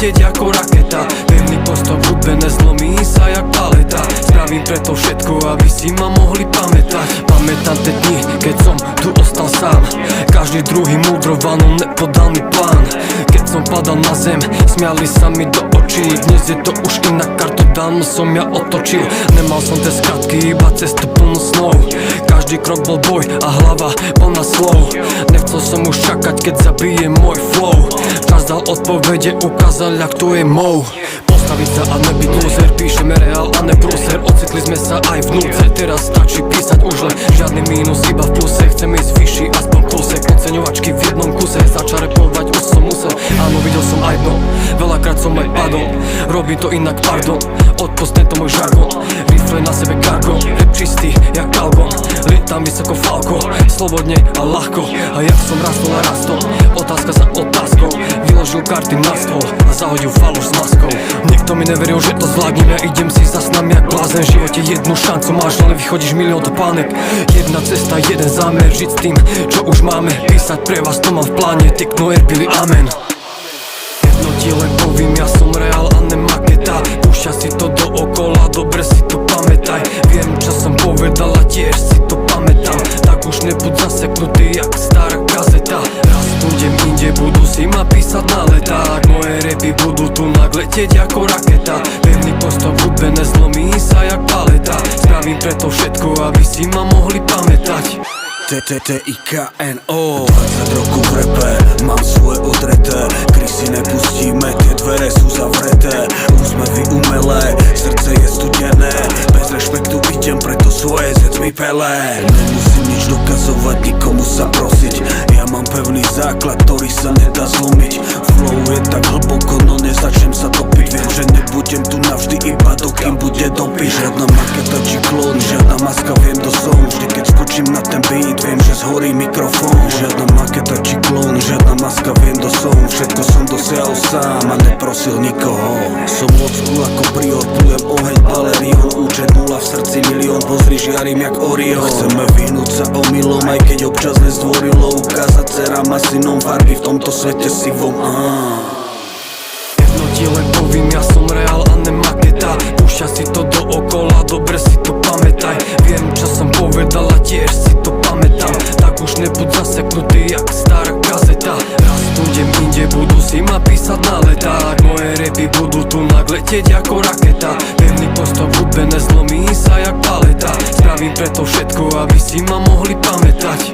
letieť ako raketa. Pevný postoj v hudbe nezlomí sa jak paleta. Spravím preto všetko, aby si ma mohli pamätať. Pamätám tie dni, keď som tu ostal sám. Každý druhý mudrovanom nepodal mi plán. Keď som padal na zem, smiali sa mi do očí. Dnes je to už inak, kartu dávno som ja otočil. Nemal som tie skratky, iba cestu plnú snov. Každý krok bol boj a hlava plná slov. Nechcel som už čakať, keď zabije môj flow. Čas dal odpovede, ukázal, jak to je mou. Postaviť sa a nebyť loser, píšeme reál a ne prúser. Ocitli sme sa aj v núdze, teraz stačí písať už len. Žiadny mínus, iba v pluse, chcem ísť vyšší, aspoň kúsek. Podceňovačky v jednom kuse, začal repovať, už som musel. Áno, videl som aj dno, veľakrát som aj padol. Robím to inak, pardon, odpust tento môj žargon. Rifle na sebe kargo, rap čistý, jak kalgon. Lietam vysoko falko, slobodne a ľahko. A jak som rastol a rastol, otázka za otázkou. Vyložil karty na stôl a zahodil faloš s maskou. Nikto mi neveril, že to zvládnem, ja idem si za snami jak blázen. V živote jednu šancu máš, ale vychodíš milión topánek. Jedna cesta, jeden zámer, žiť s tým, čo už máme. Písať pre vás, to mám v pláne, tiknú erbili amen. Jedno ti len povím, ja som reál a ne maketa. Púšťa si to dookola, dobre si to pamätaj. Viem, čo som povedal a tiež si to pamätám. Tak už nebuď zaseknutý jak stará kazeta. Raz budem inde, budú si ma písať na leták. Moje repy budú tu letieť ako raketa. Pevný postoj v hudbe nezlomí sa jak paleta. Spravím preto všetko, aby si ma mohli pamätať. TTIKNO 20 rokov v repe, mám svoje odreté. Krysy nepustíme, tie dvere sú zavreté. Úsmevy umelé, srdce je studené. Bez rešpektu idem, preto svoje zec mi pelé. Nemusím nič dokazovať, nikomu sa prosiť. Ja mám pevný základ, ktorý sa nedá zlomiť. Flow je tak hlboko, no nezačnem sa topiť. Viem, že nebudem tu navždy, iba dokým bude dopyť. Žiadna maketa či klón, žiadna maska, viem to som. Vždy keď skočím na ten beat, viem, že zhorí mikrofón. Žiadna maketa či klón, žiadna maska, viem to som. Všetko som dosiahol sám a neprosil nikoho. Som old school ako prior, plujem oheň Valerion. Účet nula, v srdci milión, pozri žiarím jak Orion. Chceme vyhnúť sa omylom, aj keď občas nezdvorilo. Ukázať dcerám a synom farby v tomto svete sivom. Jedno ti len povím, ja som reál a ne maketa. Púšťa si to dookola, dobre si to pamätaj. Viem, čo som povedal a tiež si to pamätám. Tak už nebuď zaseknutý jak stará kazeta. Raz budem inde, budú si ma písať na leták. Moje repy budú tu letieť ako raketa. Pevný postoj v hudbe nezlomí sa jak paleta. Spravím preto všetko, aby si ma mohli pamätať.